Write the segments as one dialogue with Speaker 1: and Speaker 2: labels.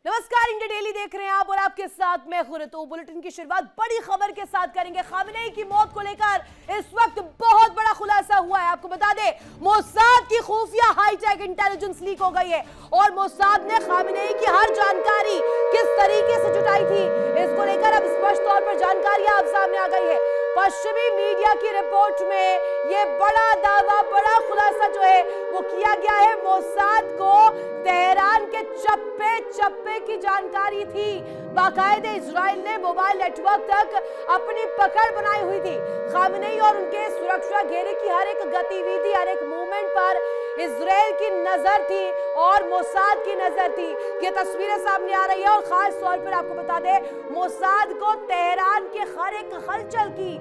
Speaker 1: नमस्कार, India daily देख रहे हैं आप और आपके साथ मैं खुरतू। बुलेटिन की शुरुआत बड़ी खबर के साथ करेंगे। खामेनेई की मौत को लेकर इस वक्त बहुत बड़ा खुलासा हुआ है। आपको बता दें, मोसाद की खुफिया हाईटेक इंटेलिजेंस लीक हो गई है और मोसाद ने खामेनेई की हर जानकारी किस तरीके से जुटाई थी, इसको लेकर अब स्पष्ट तौर पर जानकारियां अब सामने आ गई है। पश्चिमी मीडिया की रिपोर्ट में यह बड़ा दावा, बड़ा खुलासा जो है वो किया गया है। मोसाद को तेहरान के चप्पे चप्पे की जानकारी थी। बाकायदे इजराइल ने मोबाइल नेटवर्क तक अपनी पकड़ बनाई हुई थी। खामेनेई और उनके सुरक्षा घेरे की हर एक गतिविधि, हर एक मूवमेंट पर इजराइल की नजर थी और मोसाद की नजर थी। ये तस्वीरें सामने आ रही है और खास तौर पर आपको बता दें, मोसाद को तेहरान के हर एक हलचल की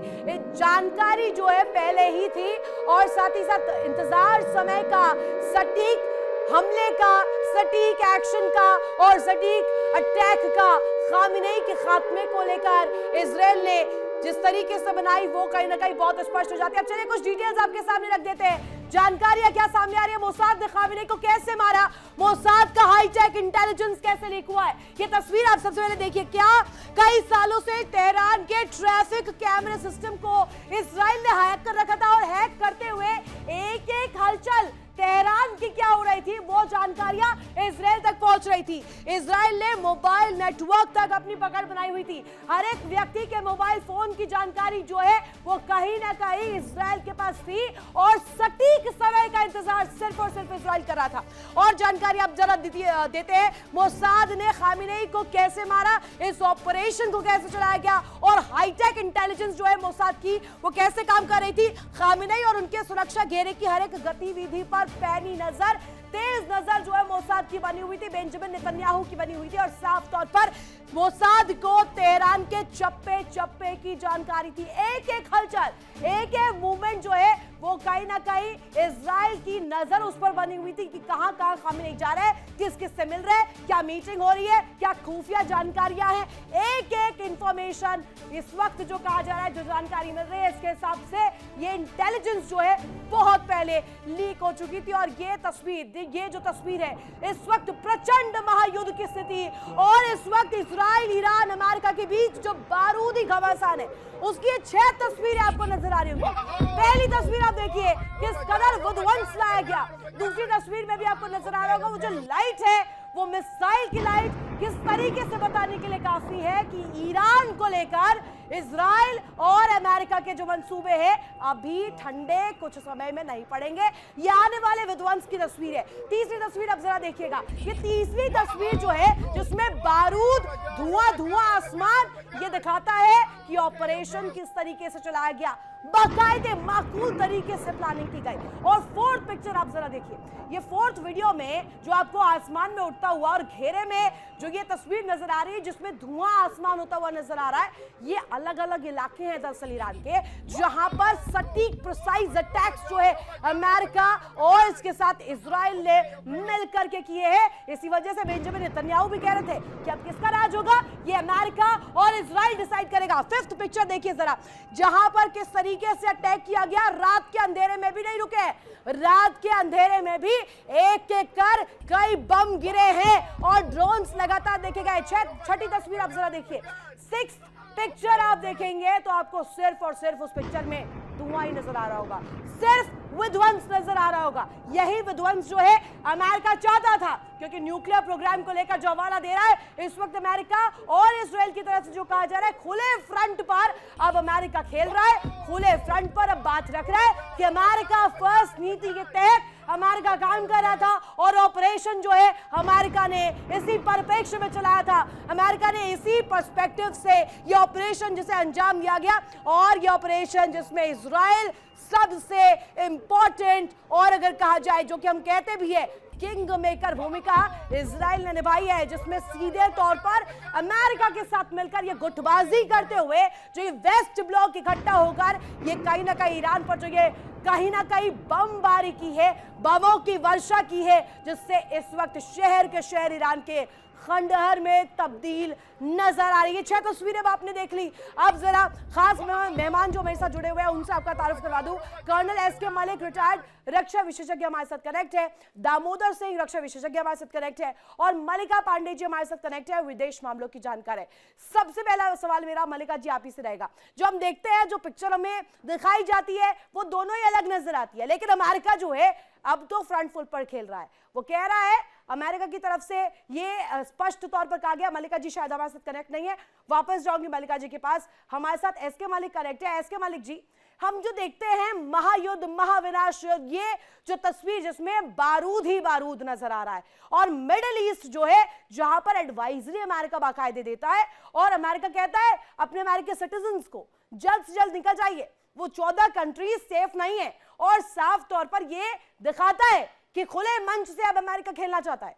Speaker 1: जानकारी जो है पहले ही थी और साथ ही साथ इंतजार समय का, सटीक हमले का, सटीक एक्शन का और सटीक अटैक का खामेनेई के खात्मे को लेकर इजराइल ने जिस तरीके से बनाई वो कहीं ना कहीं बहुत स्पष्ट हो जाती है। अब चलिए कुछ डिटेल्स आपके सामने रख देते हैं। जानकारियां क्या सामने आ रही है, मोसाद ने खामेनेई को कैसे मारा, मोसाद का हाईटेक इंटेलिजेंस कैसे लीक हुआ है। ये तस्वीर आप सबसे पहले देखिए। क्या कई सालों से तेहरान के ट्रैफिक कैमरे सिस्टम को इजराइल ने हैक कर रखा था और हैक करते हुए एक एक हलचल तेहरान की क्या हो रही थी वो जानकारियां इजराइल तक पहुंच रही थी। इजराइल ने मोबाइल नेटवर्क तक अपनी पकड़ बनाई हुई थी। हर एक व्यक्ति के मोबाइल फोन की जानकारी जो है वो कहीं ना कहीं इजराइल के पास थी और सटीक समय का इंतजार सिर्फ और सिर्फ इजराइल कर रहा था। और जानकारी आप जरा देते हैं, मोसाद ने खामेनेई को कैसे मारा, इस ऑपरेशन को कैसे चलाया गया और हाईटेक इंटेलिजेंस जो है मोसाद की वो कैसे काम कर रही थी। खामेनेई और उनके सुरक्षा घेरे की हर एक गतिविधि पर पैनी नजर, तेज नजर जो है मोसाद की बनी हुई थी, बेंजामिन नेतन्याहू की बनी हुई थी और साफ तौर पर मोसाद को तेहरान के चप्पे चप्पे की जानकारी थी। एक एक हलचल, एक एक मूवमेंट जो है वो कहीं ना कहीं इजराइल की नजर उस पर बनी हुई थी कि कहां कहां खामेनेई जा रहे हैं, किस किस से मिल रहे हैं, क्या मीटिंग हो रही है, क्या खुफिया जानकारियां हैं। एक एक इंफॉर्मेशन इस वक्त जो कहा जा रहा है, जो जानकारी मिल रही है, इसके हिसाब से ये इंटेलिजेंस जो है बहुत पहले लीक हो चुकी थी। और ये तस्वीर, ये जो तस्वीर है, इस वक्त प्रचंड महायुद्ध की स्थिति और इस वक्त इजराइल, ईरान, अमेरिका के बीच जो बारूदी घमासान है उसकी 6 तस्वीरें आपको नजर आ रही होंगी। पहली तस्वीर आप देखिए किस कदर विध्वंस लाया गया। दूसरी तस्वीर में भी आपको नजर आ रहा होगा वो जो लाइट है वो मिसाइल की लाइट किस तरीके से बताने के लिए काफी है कि ईरान को लेकर इजराइल और अमेरिका के जो मंसूबे हैं अभी ठंडे कुछ समय में नहीं पड़ेंगे। ये आने वाले विध्वंस की तस्वीर है। तीसरी तस्वीर अब जरा देखिएगा। ये तीसरी तस्वीर जो है जिसमें बारूद, धुआं धुआं आसमान, ये दिखाता है कि ऑपरेशन किस तरीके से चलाया गया, बाकायदे माकूल तरीके से प्लानिंग की गई। और फोर्थ पिक्चर आप जरा देखिए। ये फोर्थ वीडियो में जो आपको आसमान में उड़ता हुआ और घेरे में जो ये तस्वीर नजर आ रही है जिसमें धुआं आसमान होता हुआ नजर आ रहा है, ये अलग अलग इलाके हैं दरअसल ईरान के, जहां पर सटीक प्रिसाइज अटैक्स जो है अमेरिका और इसके साथ इजराइल ने मिलकर के किए हैं। इसी वजह से बेंजामिन नेतन्याहू भी कह रहे थे कि अब किसका राज होगा, ये अमेरिका और इजराइल डिसाइड करेगा। फिफ्थ पिक्चर देखिए जरा, जहां पर किस तरीके से अटैक किया गया। रात के अंधेरे में भी नहीं रुके, रात के अंधेरे में भी एक एक कर कई बम गिरे हैं और ड्रोन्स लगातार देखे गए। छठी तस्वीर आप जरा देखिए। सिक्स्थ पिक्चर आप देखेंगे तो आपको सिर्फ और सिर्फ उस पिक्चर में धुआं ही नजर आ रहा होगा, सिर्फ विध्वंस नजर आ रहा होगा। यही विध्वंस जो है अमेरिका चाहता था, क्योंकि न्यूक्लियर प्रोग्राम को लेकर जो हवाला दे रहा है इस वक्त अमेरिका और इजराइल की तरफ से जो कहा जा रहा है, खुले फ्रंट पर अब अमेरिका खेल रहा है, खुले फ्रंट पर अब बात रख रहा है कि अमेरिका फर्स्ट नीति के तहत अमेरिका काम कर रहा था और ऑपरेशन जो है अमेरिका ने इसी परिप्रेक्ष्य में चलाया था। अमेरिका ने इसी पर्सपेक्टिव से ये ऑपरेशन जिसे अंजाम दिया गया और ये ऑपरेशन जिसमें इजराइल सबसे इंपॉर्टेंट और अगर कहा जाए जो कि हम कहते भी है किंग मेकर भूमिका इजराइल ने निभाई है, जिसमें सीधे तौर पर अमेरिका के साथ मिलकर ये गुटबाजी करते हुए जो ये वेस्ट ब्लॉक इकट्ठा होकर ये कहीं ना कहीं ईरान पर जो ये कहीं ना कहीं बमबारी की है, बमों की वर्षा की है, जिससे इस वक्त शहर के शहर ईरान के खंडहर में तब्दील नजर आ रही है। 6 तस्वीरें आपने देख ली। अब जरा खास मेहमान जो मेरे साथ जुड़े हुए हैं उनसे आपका तारुफ करवा दूं। कर्नल एसके मलिक रिटायर्ड रक्षा विशेषज्ञ हमारे साथ कनेक्ट है, दामोदर सिंह रक्षा विशेषज्ञ हमारे साथ कनेक्ट है और मल्लिका पांडे जी हमारे साथ कनेक्ट है, विदेश मामलों की जानकार है। सबसे पहला सवाल मेरा मल्लिका जी आप ही से रहेगा। जो हम देखते हैं, जो पिक्चर में दिखाई जाती है वो दोनों ही अलग नजर आती है, लेकिन अमेरिका जो है अब तो फ्रंट फुल पर खेल रहा है। वो कह रहा है, अमेरिका की तरफ से ये स्पष्ट तौर पर कहा गया। मल्लिका जी शायद हमारे साथ कनेक्ट नहीं है, वापस जाऊंगी मल्लिका जी के पास। हमारे साथ एसके मलिक कनेक्ट है। एसके मलिक जी, हम जो देखते हैं महायुद्ध, महाविनाश युद्ध, ये जो तस्वीर जिसमें बारूद ही बारूद नजर आ रहा है और मिडिल ईस्ट जो है जहां पर एडवाइजरी अमेरिका बाकायदे देता है और अमेरिका कहता है अपने अमेरिकी सिटीजन्स को जल्द से जल्द निकल जाइए, वो 14 कंट्रीज सेफ नहीं है और साफ तौर पर ये दिखाता है कि खुले मंच से अब अमेरिका खेलना चाहता है।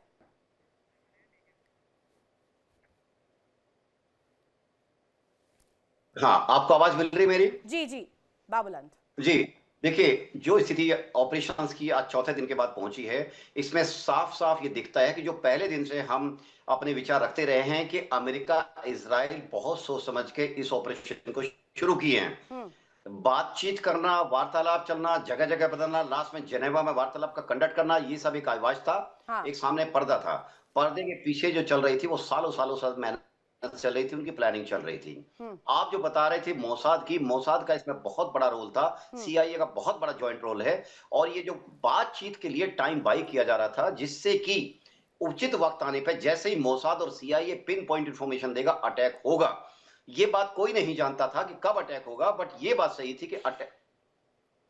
Speaker 2: हाँ, आपको आवाज मिल रही मेरी?
Speaker 1: जी जी बाबुलंद
Speaker 2: जी, देखिए, जो स्थिति ऑपरेशंस की आज चौथे दिन के बाद पहुंची है, इसमें साफ साफ ये दिखता है कि जो पहले दिन से हम अपने विचार रखते रहे हैं कि अमेरिका इजराइल बहुत सोच समझ के इस ऑपरेशन को शुरू किए हैं। बातचीत करना, वार्तालाप चलना, जगह जगह बदलना, लास्ट में जेनेवा में वार्तालाप का कंडक्ट करना, ये सब एक आवाज था।
Speaker 1: हाँ।
Speaker 2: एक सामने पर्दा था, पर्दे के पीछे जो चल रही थी वो सालों सालों साल मेहनत चल रही थी, उनकी प्लानिंग चल रही थी। आप जो बता रहे थे मोसाद का इसमें बहुत बड़ा रोल था, CIA का बहुत बड़ा जॉइंट रोल है और ये जो बातचीत के लिए टाइम बाई किया जा रहा था, जिससे कि उचित वक्त आने पर जैसे ही मोसाद और CIA पिन पॉइंट इंफॉर्मेशन देगा, अटैक होगा। ये बात कोई नहीं जानता था कि कब अटैक होगा, बट ये बात सही थी कि अटैक।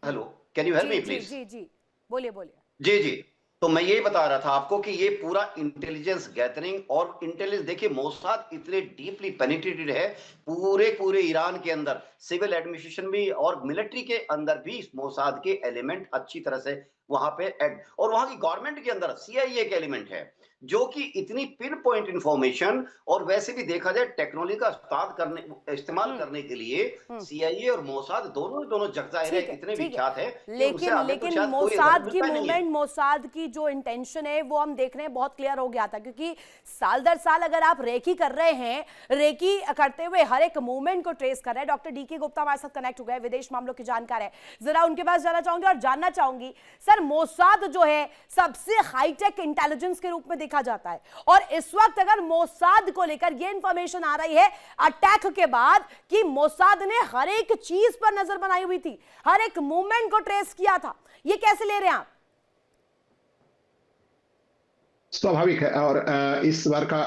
Speaker 2: Hello, can you help me please?
Speaker 1: जी जी बोलिए बोलिए।
Speaker 2: जी जी, तो मैं ये बता रहा था आपको कि ये पूरा इंटेलिजेंस गैदरिंग और इंटेलिजेंस, देखिए मोसाद इतने डीपली पेनिट्रेटेड है पूरे ईरान के अंदर, सिविल एडमिनिस्ट्रेशन भी और मिलिट्री के अंदर भी मोसाद के एलिमेंट अच्छी तरह से वहां पे और वहां की गवर्नमेंट के अंदर CIA के एलिमेंट है, जो कि इतनी पिन पॉइंट इंफॉर्मेशन और वैसे भी देखा जाए टेक्नोलॉजी का इस्तेमाल करने के लिए CIA और मोसाद दोनों जगजाहिर है, इतने विख्यात है।
Speaker 1: लेकिन मोसाद की मूवमेंट, मोसाद की जो इंटेंशन है वो हम देख रहे हैं बहुत क्लियर हो गया था, क्योंकि साल दर साल अगर आप रेकी कर रहे हैं, रेकी करते हुए हर एक मूवमेंट को ट्रेस कर रहे हैं। डॉक्टर DK गुप्ता हमारे साथ कनेक्ट हो गए, विदेश मामलों की जानकार है, जरा उनके पास जाना चाहूंगी और जानना चाहूंगी सर, मोसाद जो है सबसे हाईटेक इंटेलिजेंस के रूप में देखा जाता है और इस वक्त अगर मोसाद को लेकर यह इंफॉर्मेशन आ रही है अटैक के बाद कि मोसाद ने हर एक चीज पर नजर बनाई हुई थी, हर एक मूवमेंट को ट्रेस किया था, ये कैसे ले रहे हैं आप?
Speaker 3: स्वाभाविक है और इस बार का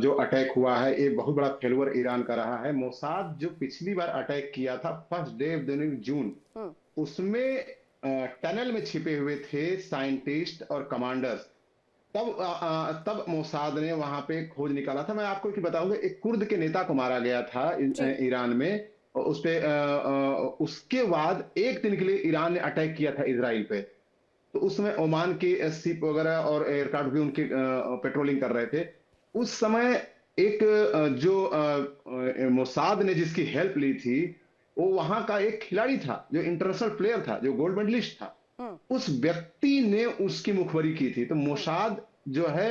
Speaker 3: जो अटैक हुआ है ये बहुत बड़ा फेल्योर ईरान का रहा है। मोसाद जो पिछली बार अटैक किया था फर्स्ट डे ऑफ जून, उसमें टनल में छिपे हुए थे साइंटिस्ट और कमांडर्स। तब मोसाद ने वहां पे खोज निकाला था। मैं आपको बताऊंगा, एक कुर्द के नेता को मारा गया था ईरान में, उस पे उसके बाद एक दिन के लिए ईरान ने अटैक किया था इजराइल पे। तो उसमें ओमान के शिप वगैरह और एयरक्राफ्ट भी उनके पेट्रोलिंग कर रहे थे। उस समय एक जो मोसाद ने जिसकी हेल्प ली थी वो वहां का एक खिलाड़ी था जो इंटरनेशनल प्लेयर था, जो गोल्ड मेडलिस्ट था। उस व्यक्ति ने उसकी मुखबरी की थी। तो मोसाद जो है,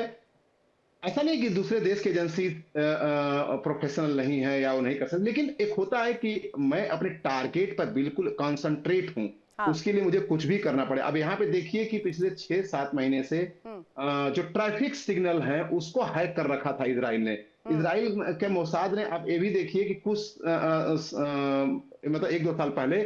Speaker 3: ऐसा नहीं कि दूसरे देश की एजेंसी प्रोफेशनल नहीं है या वो नहीं कर सकते, लेकिन एक होता है कि मैं अपने टारगेट पर बिल्कुल कॉन्सेंट्रेट हूं, उसके लिए मुझे कुछ भी करना पड़े। अब यहाँ पे देखिए कि पिछले 6-7 महीने से जो ट्रैफिक सिग्नल है उसको हैक कर रखा था इजराइल ने। इजराइल के मोसाद ने, आप ये भी देखिए कि कुछ मतलब 1-2 साल पहले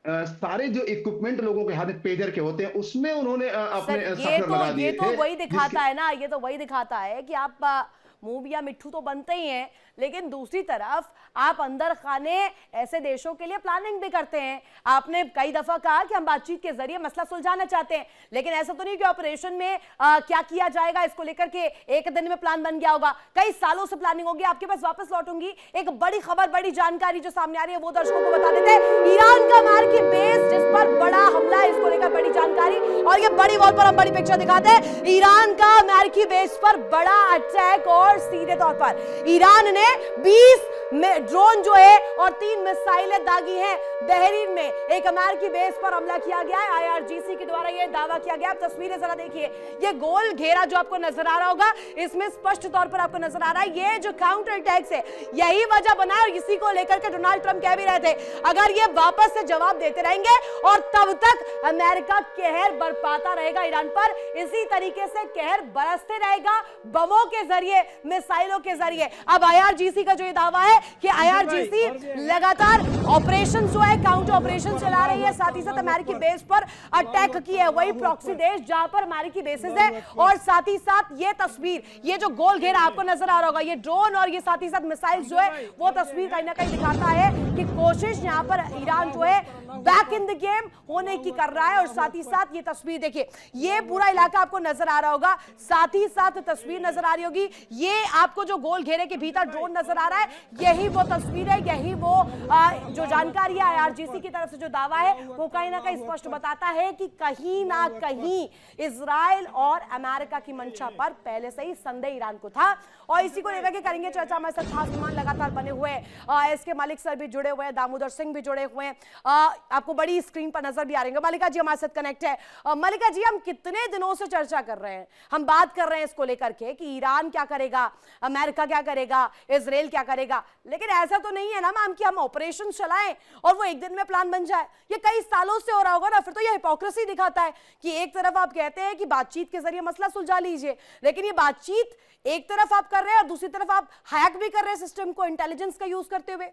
Speaker 3: सारे जो इक्विपमेंट लोगों के हाथ में पेजर के होते हैं उसमें उन्होंने अपने सॉफ्टवेयर लगा दिए थे।
Speaker 1: ये तो वही दिखाता है ना, ये तो वही दिखाता है कि आप मूव या मिट्ठू तो बनते ही हैं, लेकिन दूसरी तरफ आप अंदर खाने ऐसे देशों के लिए प्लानिंग भी करते हैं। आपने कई दफा कहा कि हम बातचीत के जरिए मसला सुलझाना चाहते हैं, लेकिन ऐसा तो नहीं कि ऑपरेशन में क्या किया जाएगा इसको लेकर के एक दिन में प्लान बन गया होगा, कई सालों से प्लानिंग होगी। आपके पास वापस लौटूंगी, एक बड़ी खबर, बड़ी जानकारी जो सामने आ रही है वो दर्शकों को बता देते हैं। ईरान का अमेरिकी बेस जिस पर बड़ा हमला है, इसको लेकर बड़ी जानकारी, और ये बड़ी वॉल पर हम बड़ी पिक्चर दिखाते हैं। ईरान का अमेरिकी बेस पर बड़ा अटैक और सीधे तौर पर ईरान ने 20 ड्रोन जो है और 3 मिसाइलें दागी हैं बहरीन में। एक अमेरिकी बेस पर हमला किया गया है, IRGC के द्वारा यह दावा किया गया। तस्वीरें जरा देखिए, ये गोल घेरा जो आपको नजर आ रहा होगा, इसमें स्पष्ट तौर पर आपको नजर आ रहा है ये जो काउंटर अटैक्स है, यही वजह बना है। और इसी को लेकर के डोनाल्ड ट्रंप कह भी रहे थे, अगर ये वापस से जवाब देते रहेंगे और तब तक अमेरिका कहर बरपाता रहेगा ईरान पर, इसी तरीके से कहर बरसते रहेगा बमों के जरिए, मिसाइलों के जरिए। अब IRGC का जो ये दावा है कि IRGC लगातार ऑपरेशन जो है, काउंटर ऑपरेशन चला रही है, साथ ही साथ अमेरिकी बेस पर अटैक की है, वही प्रॉक्सी देश जहां पर अमेरिकी बेसेस है। और साथ ही साथ ये तस्वीर, ये जो गोल घेरा आपको नजर आ रहा होगा, ये ड्रोन और ये साथ ही साथ मिसाइल जो है, वो तस्वीर कहीं ना कहीं दिखाता है कि कोशिश यहां पर ईरान जो है बैक इन द गेम होने की कर रहा है। और साथ ही साथ ये तस्वीर देखिए, ये पूरा इलाका आपको नजर आ रहा होगा, साथ ही साथ तस्वीर नजर आ रही होगी, ये आपको जो गोल घेरे के भीतर ड्रोन नजर आ रहा है, यही वो तस्वीर है, यही वो जो जानकारी है IRGC की तरफ से जो दावा है, वो कहीं ना कहीं स्पष्ट बताता है कि कहीं ना कहीं इजराइल और अमेरिका की मंशा पर पहले से ही संदेह ईरान को था। और इसी को लेकर के करेंगे चर्चा। हमारे साथ खास मेहमान लगातार बने हुए हैं, SK मलिक सर भी जुड़े हुए हैं, दामोदर सिंह भी जुड़े हुए हैं, आपको बड़ी स्क्रीन पर नजर भी आ रही है। मलिका जी हमारे साथ कनेक्ट है। मलिका जी, हम कितने दिनों से चर्चा कर रहे हैं, हम बात कर रहे हैं इसको लेकर के कि ईरान क्या करेगा, अमेरिका क्या करेगा, इजराइल क्या करेगा, लेकिन ऐसा तो नहीं है ना मैम कि हम ऑपरेशन चलाएं और वो एक दिन में प्लान बन जाए। ये कई सालों से हो रहा होगा ना, फिर तो ये हिपोक्रेसी दिखाता है कि एक तरफ आप कहते हैं कि बातचीत के जरिए मसला सुलझा लीजिए, लेकिन ये बातचीत एक तरफ आप कर रहे हैं और दूसरी तरफ आप हैक भी कर रहे हैं सिस्टम को, इंटेलिजेंस का यूज करते हुए।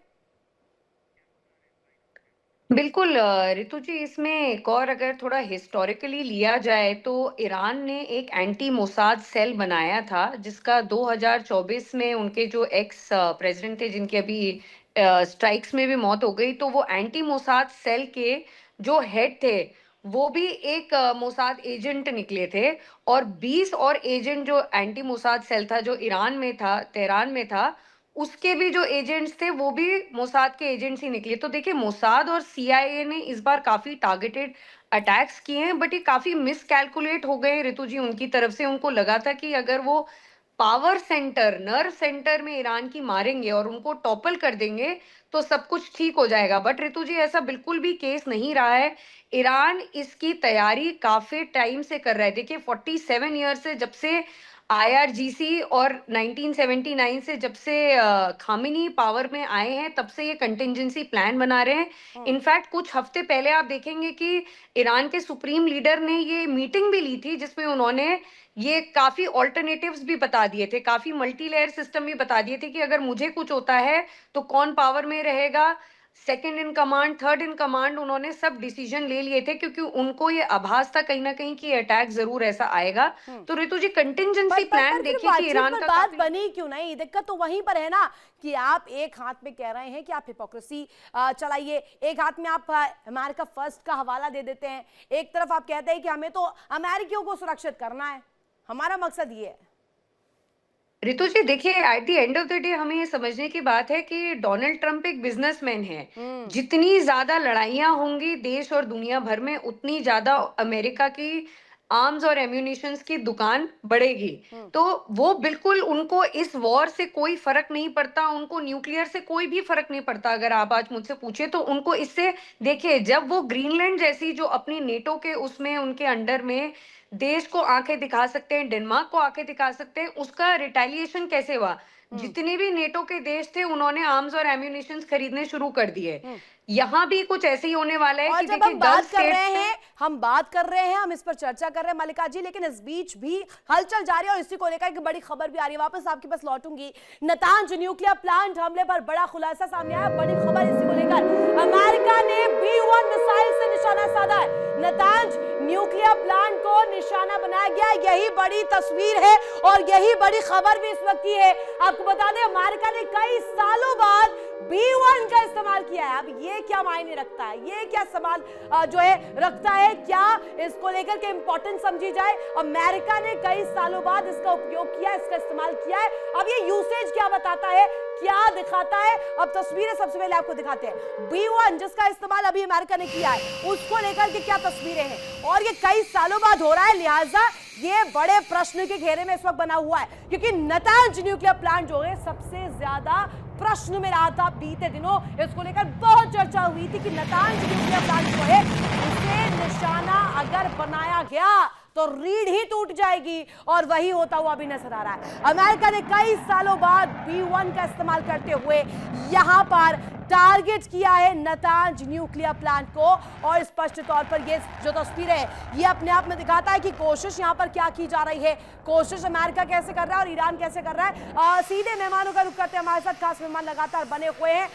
Speaker 4: बिल्कुल रितु जी, इसमें एक और अगर थोड़ा हिस्टोरिकली लिया जाए तो ईरान ने एक एंटी मोसाद सेल बनाया था, जिसका 2024 में उनके जो एक्स प्रेसिडेंट थे, जिनकी अभी स्ट्राइक्स में भी मौत हो गई, तो वो एंटी मोसाद सेल के जो हेड थे वो भी एक मोसाद एजेंट निकले थे। और 20 और एजेंट जो एंटी मोसाद सेल था जो ईरान में था, तेहरान में था, उसके भी जो एजेंट्स थे वो भी मोसाद के एजेंट्स ही निकले। तो देखिए, मोसाद और CIA ने इस बार काफी टारगेटेड अटैक्स किए हैं, बट ये काफी मिसकैलकुलेट हो गए ऋतु जी उनकी तरफ से। उनको लगा था कि अगर वो पावर सेंटर, नर्व सेंटर में ईरान की मारेंगे और उनको टॉपल कर देंगे तो सब कुछ ठीक हो जाएगा। बट ऋतु जी, ऐसा बिल्कुल भी केस नहीं रहा है। ईरान इसकी तैयारी काफी टाइम से कर रहा है। देखिए, 47 ईयर से, जब से IRGC और 1979 से जब से खामेनी पावर में आए हैं, तब से ये कंटिजेंसी प्लान बना रहे हैं। इनफैक्ट कुछ हफ्ते पहले आप देखेंगे कि ईरान के सुप्रीम लीडर ने ये मीटिंग भी ली थी, जिसमें उन्होंने ये काफी ऑल्टरनेटिव्स भी बता दिए थे, काफी मल्टी लेयर सिस्टम भी बता दिए थे कि अगर मुझे कुछ होता है तो कौन पावर में रहेगा, second in command, third in command, उन्होंने सब डिसीजन ले लिए थे, क्योंकि उनको ये आभास था कहीं ना कहीं कि अटैक जरूर ऐसा आएगा। तो ऋतु जी, कंटिजेंसी प्लान देखिए कि ईरान का
Speaker 1: बात बनी क्यों नहीं, दिक्कत तो वहीं पर है ना कि आप एक हाथ में कह रहे हैं कि आप हिपोक्रेसी चलाइए, एक हाथ में आप अमेरिका फर्स्ट का हवाला दे देते हैं, एक तरफ आप कहते हैं कि हमें तो अमेरिकियों को सुरक्षित करना है, हमारा मकसद ये है।
Speaker 4: रितु जी, देखिए, at the end of the day हमें ये समझने की बात है कि डोनाल्ड ट्रंप एक बिजनेसमैन है। जितनी ज्यादा लड़ाइयां होंगी देश और दुनिया भर में, उतनी ज्यादा अमेरिका की आर्म्स और एम्यूनिशंस की दुकान बढ़ेगी। तो वो बिल्कुल, उनको इस वॉर से कोई फर्क नहीं पड़ता, उनको न्यूक्लियर से कोई भी फर्क नहीं पड़ता। अगर आप आज मुझसे पूछे तो उनको इससे, देखिए, जब वो ग्रीनलैंड जैसी जो अपनी नेटो के उसमें उनके अंडर में देश को आंखें दिखा सकते हैं, डेनमार्क को आंखें दिखा सकते हैं, उसका रिटेलिएशन कैसे हुआ? जितने भी नेटो के देश थे उन्होंने आर्म्स और एम्यूनिशन खरीदने शुरू कर दिए। यहाँ भी कुछ ऐसे ही होने वाला है।
Speaker 1: और
Speaker 4: कि
Speaker 1: जब हम बात कर रहे हैं, हम इस पर चर्चा कर रहे हैं मलिका जी, लेकिन इस बीच भी हलचल जारी है और इसी को लेकर एक बड़ी खबर भी आ रही है। वापस आपके पास लौटूंगी। नतांज न्यूक्लियर प्लांट हमले पर बड़ा खुलासा सामने आया, बड़ी खबर इसी को लेकर। अमेरिका ने B-1 मिसाइल से निशाना साधा है, नतांज न्यूक्लियर प्लांट को निशाना बनाया गया। यही बड़ी तस्वीर है और यही बड़ी खबर भी इस वक्त की है। आपको बता दें, अमेरिका ने कई सालों बाद B-1 का इस्तेमाल किया है। अब ये क्या मायने रखता है, ये क्या सवाल जो है रखता है, क्या इसको लेकर के इंपॉर्टेंट समझी जाए? अमेरिका ने कई सालों बाद इसका उपयोग किया, इसका इस्तेमाल किया है। अब ये यूसेज क्या बताता है, क्या दिखाता है? अब तस्वीरें सबसे पहले आपको दिखाते हैं। B-1 जिसका इस्तेमाल अभी अमेरिका ने किया है, उसको लेकर के क्या तस्वीरें हैं, और ये कई सालों बाद हो रहा है, लिहाजा ये बड़े प्रश्न के घेरे में इस वक्त बना हुआ है, क्योंकि नतांज न्यूक्लियर प्लांट जो है सबसे ज्यादा प्रश्न में रहा था बीते दिनों। इसको लेकर बहुत चर्चा हुई थी कि नतांज न्यूक्लियर प्लांट जो है उसे निशाना अगर बनाया गया तो रीढ़ ही टूट जाएगी, और वही होता हुआ भी नजर आ रहा है। अमेरिका ने कई सालों बाद B1 का इस्तेमाल करते हुए यहां पर टारगेट किया है नतांज न्यूक्लियर प्लांट को, और स्पष्ट तौर पर ये जो तस्वीर है ये अपने आप में दिखाता है कि कोशिश यहां पर क्या की जा रही है, कोशिश अमेरिका कैसे कर रहा है और ईरान कैसे कर रहा है। सीधे मेहमानों का रुख करते हैं, हमारे साथ खास मेहमान लगातार बने हुए हैं।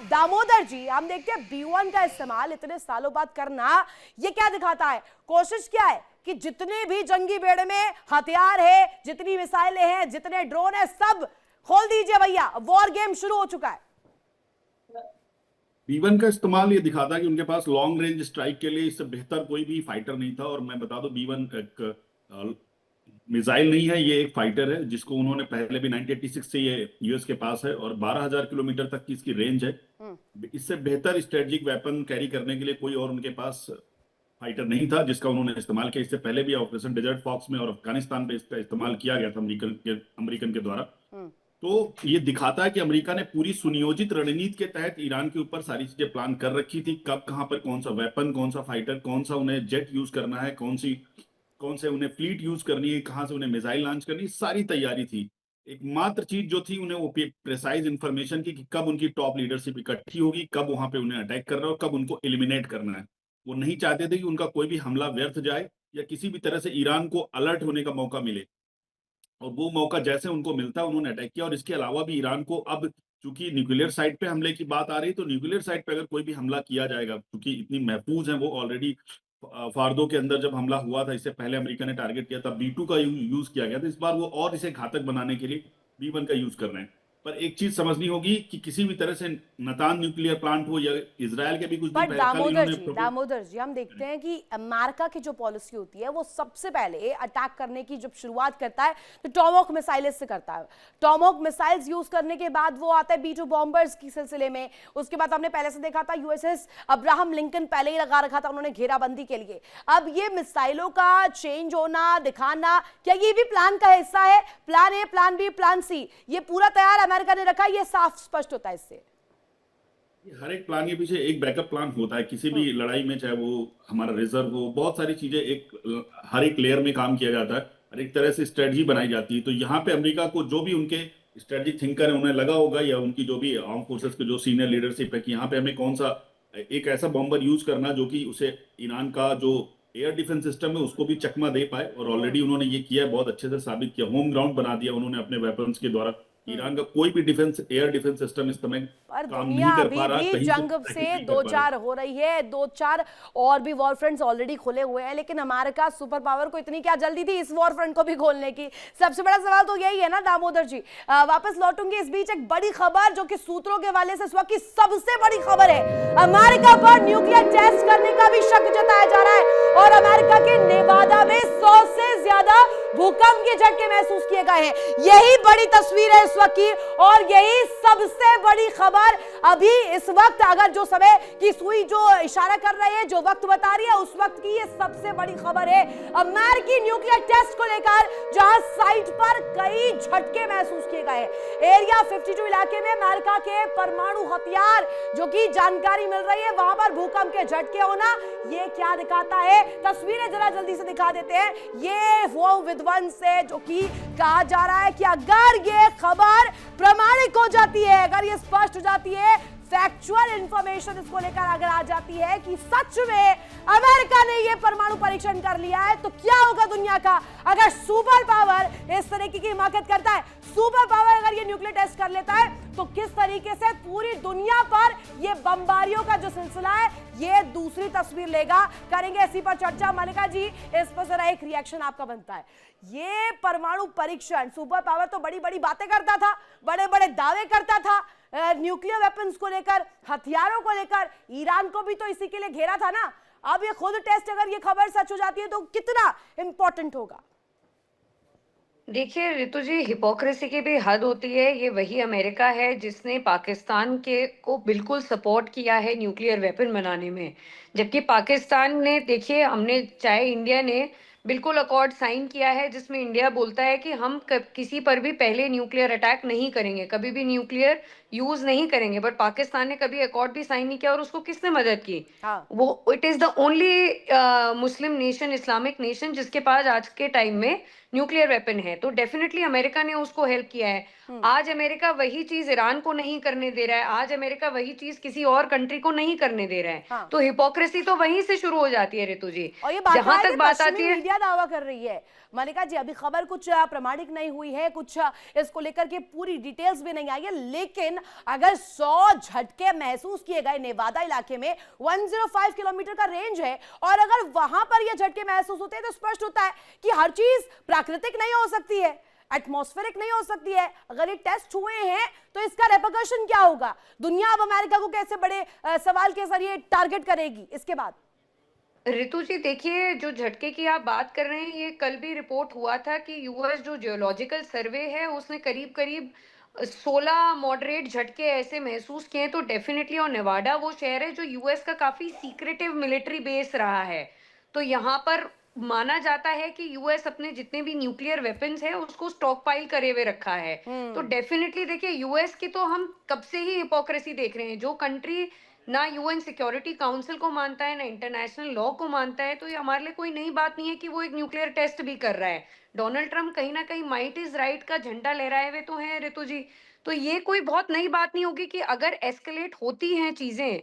Speaker 1: दामोदर जी, हम देखते हैं B1 का इस्तेमाल इतने सालों बाद करना ये क्या दिखाता है, कोशिश क्या है कि जितने भी जंगी बेड़े में हथियार है, जितनी मिसाइलें हैं, जितने ड्रोन है, सब खोल दीजिए भैया, वॉर गेम शुरू हो चुका है।
Speaker 5: B1 का इस्तेमाल ये दिखाता है कि उनके पास लॉन्ग रेंज स्ट्राइक के लिए इससे बेहतर कोई भी फाइटर नहीं था। और मैं बता दूं, B1 एक मिसाइल नहीं है, ये एक फाइटर है जिसको उन्होंने पहले भी 1986 से ये यूएस के पास है और 12,000 किलोमीटर तक की इसकी रेंज है। इससे बेहतर स्ट्रेटेजिक वेपन कैरी करने के लिए कोई और उनके पास फाइटर नहीं था जिसका उन्होंने इस्तेमाल किया। इससे पहले भी ऑपरेशन डेजर्ट फॉक्स में और अफगानिस्तान पे इसका इस्तेमाल किया गया था अमेरिकन के द्वारा। तो ये दिखाता है कि अमेरिका ने पूरी सुनियोजित रणनीति के तहत ईरान के ऊपर सारी चीजें प्लान कर रखी थी, कब कहां पर कौन सा वेपन, कौन सा फाइटर, कौन सा उन्हें जेट यूज करना है, कौन से उन्हें फ्लीट यूज करनी है, कहां से उन्हें मिसाइल लॉन्च करनी है, सारी तैयारी थी। एकमात्र चीज जो थी उन्हें वो प्रिसाइज इंफॉर्मेशन की कि कब उनकी टॉप लीडरशिप इकट्ठी होगी, कब वहां पे उन्हें अटैक करना है और कब उनको एलिमिनेट करना है। वो नहीं चाहते थे कि उनका कोई भी हमला व्यर्थ जाए या किसी भी तरह से ईरान को अलर्ट होने का मौका मिले, और वो मौका जैसे उनको मिलता उन्होंने अटैक किया। और इसके अलावा भी ईरान को अब चूंकि न्यूक्लियर साइट पे हमले की बात आ रही, तो न्यूक्लियर साइट पे अगर कोई भी हमला किया जाएगा, क्योंकि इतनी महफूज है वो ऑलरेडी, फार्दो के अंदर जब हमला हुआ था इससे पहले अमेरिका ने टारगेट किया था, B2 का यूज किया गया था। इस बार वो और इसे घातक बनाने के लिए B1 का यूज कर रहे हैं। पर एक चीज समझनी होगी कि किसी भी तरह से नतान न्यूक्लियर प्लांट हो या इजराइल के भी कुछ दिन
Speaker 1: बट
Speaker 5: पहले
Speaker 1: दामोदर जी हम देखते हैं कि अमेरिका की जो पॉलिसी होती है वो सबसे पहले अटैक करने की जब शुरुआत करता है तो टॉमहॉक मिसाइल्स से करता है। टॉमहॉक मिसाइल्स यूज करने के बाद वो आता है B2 बॉम्बर्स की सिलसिले में। उसके बाद हमने पहले से देखा था USS अब्राहम लिंकन पहले ही लगा रखा था उन्होंने घेराबंदी के लिए। अब ये मिसाइलों का चेंज होना, दिखाना, क्या ये भी प्लान का हिस्सा है? Plan A, plan B, plan C, ये पूरा तैयार अमेरिका ने रखा, ये साफ स्पष्ट होता है इससे।
Speaker 5: हर एक प्लान के पीछे एक बैकअप प्लान होता है किसी भी लड़ाई में, चाहे वो हमारा रिजर्व हो, बहुत सारी चीजें हर एक लेयर में काम किया जाता है, हर एक तरह से स्ट्रेटजी बनाई जाती है। तो यहाँ पे अमेरिका को जो भी उनके स्ट्रेटजिक थिंकर है उन्हें लगा होगा, या उनकी जो भी आर्म फोर्सेस के जो सीनियर लीडरशिप है, कि यहाँ पे हमें कौन सा एक ऐसा बॉम्बर यूज करना जो कि उसे ईरान का जो एयर डिफेंस सिस्टम है उसको भी चकमा दे पाए। और ऑलरेडी उन्होंने ये किया, बहुत अच्छे से साबित किया, होम ग्राउंड बना दिया उन्होंने अपने वेपन्स के द्वारा। ईरान का कोई भी एयर डिफेंस सिस्टम इस समय काम नहीं कर पा रहा।
Speaker 1: अभी जंग से 2-4 हो रही है, 2-4 और भी वॉर फ्रंट्स ऑलरेडी खुले हुए हैं, लेकिन अमेरिका सुपर पावर को इतनी क्या जल्दी थी इस वॉर फ्रंट को भी खोलने की? सबसे बड़ा सवाल तो यही है ना दामोदर जी। वापस लौटूंगी। इस बीच एक बड़ी खबर जो कि सूत्रों के हवाले से इस वक्त की सबसे बड़ी खबर है, अमेरिका पर न्यूक्लियर टेस्ट करने का भी शक जताया जा रहा है और अमेरिका के नेवादा में 100 से ज्यादा भूकंप के झटके महसूस किए गए हैं। यही बड़ी तस्वीर है इस वक्त की और यही सबसे बड़ी खबर अभी इस वक्त, अगर जो समय की सुई जो इशारा कर रही है, जो वक्त बता रही है, उस वक्त की ये सबसे बड़ी खबर है अमेरिकी न्यूक्लियर टेस्ट को लेकर, जहां साइट पर कई झटके महसूस किए गए। एरिया 52 इलाके में अमेरिका के परमाणु हथियार जो कि जानकारी मिल रही है, वहां पर भूकंप के झटके होना, ये क्या दिखाता है? तस्वीरें जरा जल्दी से दिखा देते हैं। ये वो विध्वंस है जो कि कहा जा रहा है कि अगर ये खबर प्रमाणिक हो जाती है, अगर ये स्पष्ट हो जाती है, फैक्चुअल इंफॉर्मेशन इसको लेकर अगर आ जाती है कि सच में अमेरिका ने ये परमाणु परीक्षण कर लिया है, तो क्या होगा दुनिया का? अगर सुपर पावर इस तरीके की हिमाकत करता है, सुपर पावर अगर ये न्यूक्लियर टेस्ट कर लेता है, तो किस तरीके से पूरी दुनिया पर ये बमबारियों का जो सिलसिला है ये दूसरी तस्वीर लेगा। करेंगे इसी पर चर्चा। मलिका जी, इस पर जरा एक रिएक्शन आपका बनता है। ये परमाणु परीक्षण, सुपर पावर तो बड़ी बड़ी बातें करता था, बड़े बड़े दावे करता था न्यूक्लियर वेपन्स को लेकर, हथियारों को लेकर, ईरान को भी तो इसी के लिए घेरा था ना। अब ये खुद टेस्ट, अगर ये खबर सच हो जाती है तो कितना इंपॉर्टेंट होगा?
Speaker 4: देखिए रितु जी, हिपोक्रेसी की भी हद होती है। ये वही अमेरिका है जिसने पाकिस्तान के को बिल्कुल सपोर्ट किया है न्यूक्लियर वेपन बनाने में, जबकि पाकिस्तान ने, देखिए हमने, चाहे इंडिया ने बिल्कुल अकॉर्ड साइन किया है जिसमें इंडिया बोलता है कि हम किसी पर भी पहले न्यूक्लियर अटैक नहीं करेंगे, कभी भी न्यूक्लियर यूज नहीं करेंगे। बट पाकिस्तान ने कभी अकॉर्ड भी साइन नहीं किया, और उसको किसने मदद की?
Speaker 1: हाँ
Speaker 4: वो it is the only Muslim nation, Islamic nation जिसके पास आज के टाइम में न्यूक्लियर वेपन है। तो डेफिनेटली अमेरिका ने उसको हेल्प किया है। आज अमेरिका वही चीज ईरान को नहीं करने दे रहा है, आज अमेरिका वही चीज किसी और कंट्री को नहीं करने दे रहा है।
Speaker 1: हाँ।
Speaker 4: तो हिपोक्रेसी तो वहीं से शुरू हो जाती है रितु जी।
Speaker 1: और ये
Speaker 4: जहां तक
Speaker 1: बात
Speaker 4: बात
Speaker 1: आती
Speaker 4: आती है,
Speaker 1: मीडिया दावा कर रही है मलिका जी, अभी खबर कुछ प्रमाणिक नहीं हुई है, कुछ इसको लेकर के पूरी डिटेल्स भी नहीं आई है, लेकिन अगर 100 झटके महसूस किए गए नेवादा इलाके में, 105 किलोमीटर का रेंज है, और अगर वहां पर ये झटके महसूस होते हैं तो स्पष्ट होता है कि हर चीज प्राकृतिक नहीं हो सकती है, एटमॉस्फेरिक नहीं हो सकती है। अगर ये टेस्ट हुए हैं तो इसका रेपरकशन क्या होगा? दुनिया अब अमेरिका को कैसे बड़े सवाल के जरिए टारगेट करेगी इसके बाद?
Speaker 4: रितु जी देखिए, जो झटके की आप बात कर रहे हैं, ये कल भी रिपोर्ट हुआ था कि यूएस जो जियोलॉजिकल सर्वे है उसने करीब करीब 16 मॉडरेट झटके ऐसे महसूस किए। तो डेफिनेटली, और नेवाडा वो शहर है जो यूएस का काफी सीक्रेटिव मिलिट्री बेस रहा है। तो यहाँ पर माना जाता है कि यूएस अपने जितने भी न्यूक्लियर वेपन्स है उसको स्टॉक पाइल करे हुए रखा है। तो डेफिनेटली देखिए, यूएस की तो हम कब से ही हिपोक्रेसी देख रहे हैं। जो कंट्री ना यूएन सिक्योरिटी काउंसिल को मानता है, ना इंटरनेशनल लॉ को मानता है, तो ये हमारे लिए कोई नई बात नहीं है कि वो एक न्यूक्लियर टेस्ट भी कर रहा है। डोनाल्ड ट्रंप कहीं ना कहीं माइट इज राइट का झंडा लहराए हुए तो हैं ऋतु जी। तो ये कोई बहुत नई बात नहीं होगी कि अगर एस्केलेट होती हैं चीजें,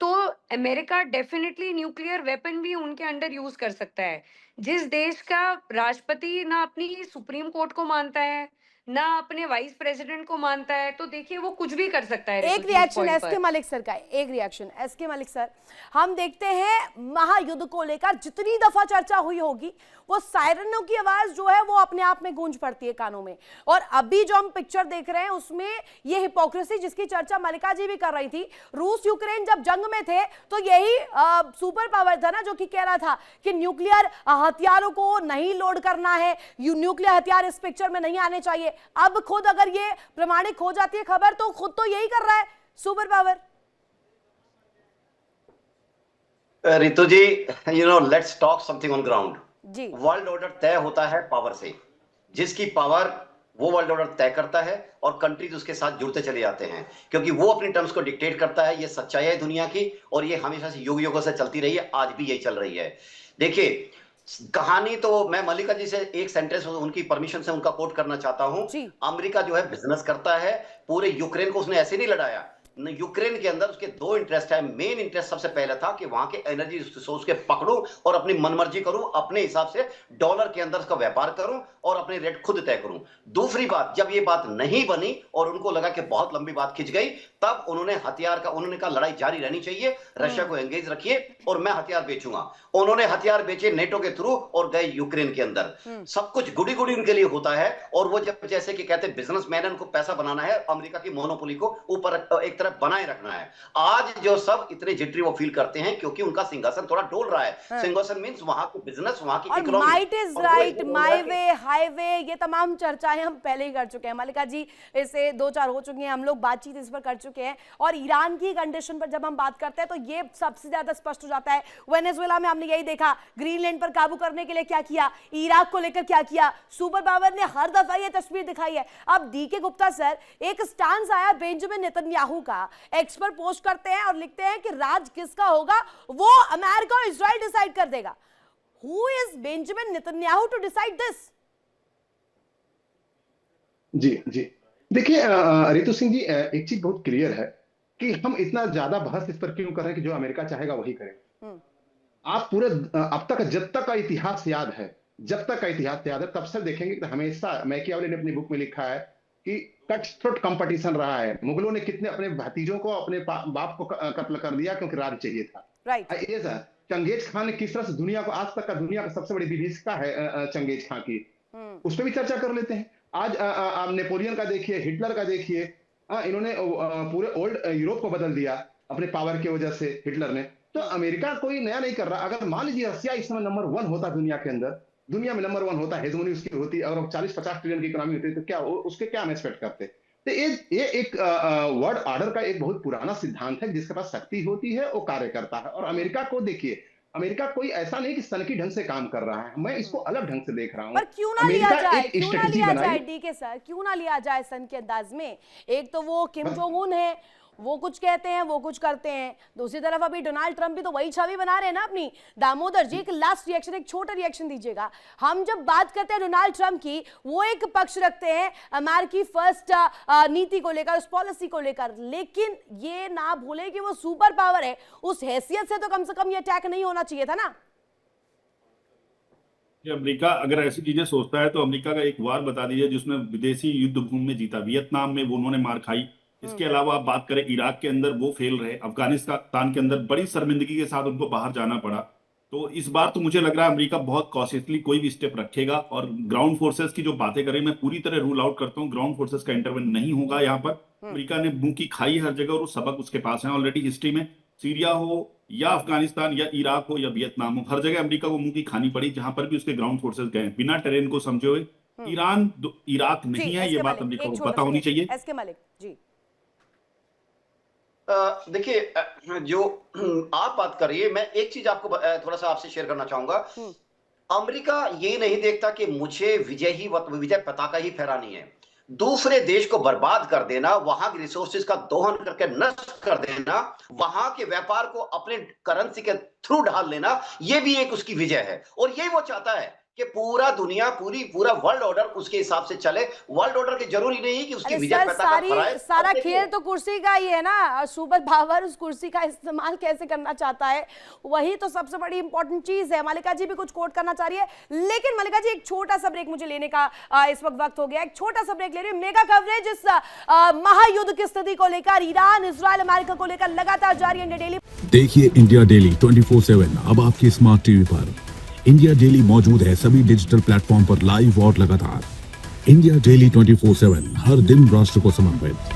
Speaker 4: तो अमेरिका डेफिनेटली न्यूक्लियर वेपन भी उनके अंडर यूज कर सकता है। जिस देश का राष्ट्रपति ना अपनी सुप्रीम कोर्ट को मानता है, ना अपने वाइस प्रेसिडेंट को मानता है, तो देखिए वो कुछ भी कर सकता है।
Speaker 1: एक रिएक्शन एसके मलिक सर का, एक रिएक्शन एसके मलिक सर, हम देखते हैं महायुद्ध को लेकर जितनी दफा चर्चा हुई होगी, वो सायरनों की आवाज जो है वो अपने आप में गूंज पड़ती है कानों में। और अभी जो हम पिक्चर देख रहे हैं उसमें ये हिपोक्रेसी जिसकी चर्चा मलिका जी भी कर रही थी, रूस यूक्रेन जब जंग में थे तो यही सुपर पावर था ना जो कि कह रहा था कि न्यूक्लियर हथियारों को नहीं लोड करना है, न्यूक्लियर हथियार इस पिक्चर में नहीं आने चाहिए। अब खुद अगर ये प्रमाणिक हो जाती है खबर, तो खुद तो यही कर रहा है super power.
Speaker 2: Ritu ji, let's talk something on ground
Speaker 1: ji.
Speaker 2: World order तय होता है पावर से, जिसकी पावर वो वर्ल्ड ऑर्डर तय करता है और कंट्रीज उसके साथ जुड़ते चले जाते हैं, क्योंकि वो अपनी टर्म्स को डिक्टेट करता है। ये सच्चाई है दुनिया की, और ये हमेशा से युग युगों से चलती रही है, आज भी यही चल रही है। देखिए, कहानी तो मैं मलिका जी से एक सेंटेंस उनकी परमिशन से उनका कोट करना चाहता हूं। अमेरिका जो है बिजनेस करता है, पूरे यूक्रेन को उसने ऐसे नहीं लड़ाया। यूक्रेन के अंदर उसके दो इंटरेस्ट है। मेन इंटरेस्ट सबसे पहले था कि वहां के एनर्जी रिसोर्स के पकड़ूं और अपनी मनमर्जी करूं, अपने हिसाब से डॉलर के अंदर उसका व्यापार करूं और अपने रेट खुद तय करूं। दूसरी बात, जब ये बात नहीं बनी और उनको लगा कि बहुत लंबी बात खिंच गई, तब उन्होंने कहा लड़ाई जारी रहनी चाहिए, रशिया को एंगेज रखिए और मैं हथियार बेचूंगा। उन्होंने हथियार बेचे नेटो के थ्रू और गए यूक्रेन के अंदर। सब कुछ गुड़ी गुड़ी उनके लिए होता है, और वो जब जैसे कि कहते हैं बिजनेसमैन, उनको पैसा बनाना है, अमेरिका की मोनोपोली को ऊपर एक तरफ बनाए रखना है। आज जो सब इतने जिटरी वो फील करते हैं क्योंकि उनका सिंहासन थोड़ा डोल रहा है। सिंहासन मींस वहां की बिजनेस, वहां की economy,
Speaker 1: might is right, my way, highway, ये तमाम चर्चाएं हम पहले ही कर चुके हैं मलिका जी, इससे 2-4 हो चुकी हैं, हम लोग बातचीत इस पर कर चुके हैं। और ईरान की कंडीशन पर जब हम बात करते हैं तो ये सबसे ज्यादा स्पष्ट हो जाता है। वेनेजुएला में हमने यही देखा, ग्रीनलैंड पर काबू करने के लिए क्या किया, इराक को लेकर क्या किया, सुपर पावर ने हर दफा ये तस्वीर दिखाई है। अब डीके गुप्ता सर, एक स्टांस आया बेंजामिन नेतन्याहू का, एक्स पर पोस्ट करते हैं और लिखते हैं कि राज किसका होगा वो अमेरिका और इजराइल डिसाइड कर देगा। Who is Benjamin Netanyahu to decide this?
Speaker 3: जी जी, देखिए रितु सिंह जी, एक चीज बहुत क्लियर है कि हम इतना ज्यादा बहस इस पर क्यों कर रहे हैं कि जो अमेरिका चाहेगा वही करें। आप पूरे अब तक जब तक का इतिहास याद है, तब से देखेंगे कि हमेशा मैकियावेली ने अपनी बुक में लिखा है कि कट थ्रोट कंपटीशन रहा है। मुगलों ने कितने अपने भतीजों को, अपने बाप को कत्ल कर दिया क्योंकि राज चाहिए था।
Speaker 1: राइट।
Speaker 3: ये सर, चंगेज खान ने किस तरह से दुनिया को, आज तक का दुनिया का सबसे बड़ी विभीषिका है चंगेज खान की, उस पर भी चर्चा कर लेते हैं। आज आप नेपोलियन का देखिए, हिटलर का देखिए, इन्होंने पूरे ओल्ड यूरोप को बदल दिया अपने पावर की वजह से, हिटलर ने। तो अमेरिका कोई नया नहीं कर रहा। अगर मान लीजिए रशिया इस समय नंबर 1 होता दुनिया के अंदर, दुनिया में नंबर 1 होता, हेजमोनी उसकी होती, अगर 40-50 ट्रिलियन की इकोनॉमी होती, तो क्या उसके क्या हम एक्सपेक्ट करते? तो ये एक वर्ल्ड ऑर्डर का एक बहुत पुराना सिद्धांत है, जिसके पास शक्ति होती है वो कार्य करता है। और अमेरिका को देखिए, अमेरिका कोई ऐसा नहीं कि सनकी ढंग से काम कर रहा है, मैं इसको अलग ढंग से देख रहा हूँ।
Speaker 1: पर क्यों ना लिया
Speaker 3: अमेरिका
Speaker 1: जाए,
Speaker 3: एक
Speaker 1: क्यों ना
Speaker 3: स्ट्रेटजी
Speaker 1: लिया
Speaker 3: बनाई।
Speaker 1: जाए डीके सर, क्यों ना लिया जाए सन के अंदाज में। एक तो वो किम जोंग उन है, वो कुछ कहते हैं वो कुछ करते हैं, दूसरी तरफ अभी डोनाल्ड ट्रंप भी तो वही छवि बना रहे हैं ना अपनी। दामोदर जी एक लास्ट रिएक्शन, एक छोटा रिएक्शन दीजिएगा। हम जब बात करते हैं डोनाल्ड ट्रंप की, वो एक पक्ष रखते हैं अमेरिकी फर्स्ट नीति को लेकर, उस पॉलिसी को लेकर, लेकिन ये ना भूले कि वो सुपर पावर है, उस हैसियत से तो कम से कम ये अटैक नहीं होना चाहिए था ना।
Speaker 5: अमेरिका अगर ऐसी चीजें सोचता है तो अमेरिका का एक वार बता दीजिए जिसमें विदेशी युद्ध भूमि में जीता। वियतनाम में वो उन्होंने मार खाई। इसके अलावा आप बात करें इराक के अंदर वो फेल रहे, अफगानिस्तान के अंदर बड़ी शर्मिंदगी के साथ उनको बाहर जाना पड़ा। तो इस बार तो मुझे लग रहा है अमेरिका बहुत कॉशियसली कोई भी स्टेप रखेगा। और ग्राउंड फोर्सेस की जो बातें करें, मैं पूरी तरह रूल आउट करता हूँ, ग्राउंड फोर्सेस का इंटरवेंशन नहीं होगा यहाँ पर। अमेरिका ने मुंह की खाई हर जगह और वो सबक उसके पास है ऑलरेडी हिस्ट्री में। सीरिया हो या अफगानिस्तान या इराक हो या वियतनाम हो, हर जगह अमेरिका को मुंह की खानी पड़ी जहां पर भी उसके ग्राउंड फोर्सेस गए बिना टेरेन को समझे हुए। ईरान इराक नहीं है, ये बात अमेरिका को पता होनी चाहिए।
Speaker 1: एसके मलिक जी,
Speaker 2: देखिए, जो आप बात कर रही है, मैं एक चीज आपको थोड़ा सा आपसे शेयर करना चाहूंगा। अमेरिका ये नहीं देखता कि मुझे विजय पताका ही फहरानी है। दूसरे देश को बर्बाद कर देना, वहां के रिसोर्सेज का दोहन करके नष्ट कर देना, वहां के व्यापार को अपने करेंसी के थ्रू ढाल लेना, ये भी एक उसकी विजय है। और यही वो चाहता है कि पूरा दुनिया, पूरा वर्ल्ड ऑर्डर उसके हिसाब से चले। वर्ल्ड ऑर्डर की जरूरी नहीं है कि उसकी विजय पताका फहराए।
Speaker 1: सारा खेल तो कुर्सी का ही है ना, और सुपर पावर उस कुर्सी का इस्तेमाल कैसे करना चाहता है, वही तो सबसे बड़ी इंपॉर्टेंट चीज है। मलिका जी भी कुछ कोट करना चाह रही है, लेकिन मलिका जी एक छोटा सा ब्रेक मुझे लेने का इस वक्त हो गया। एक छोटा सा ब्रेक ले रही हूँ। मेगा कवरेज इस महायुद्ध की स्थिति को लेकर, ईरान, इजराइल, अमेरिका को लेकर लगातार जारी है। इंडिया डेली
Speaker 6: देखिए इंडिया डेली 24/7 अब आपकी स्मार्ट टीवी पर। इंडिया डेली मौजूद है सभी डिजिटल प्लेटफॉर्म पर लाइव और लगातार। इंडिया डेली 24/7 हर दिन राष्ट्र को समर्पित।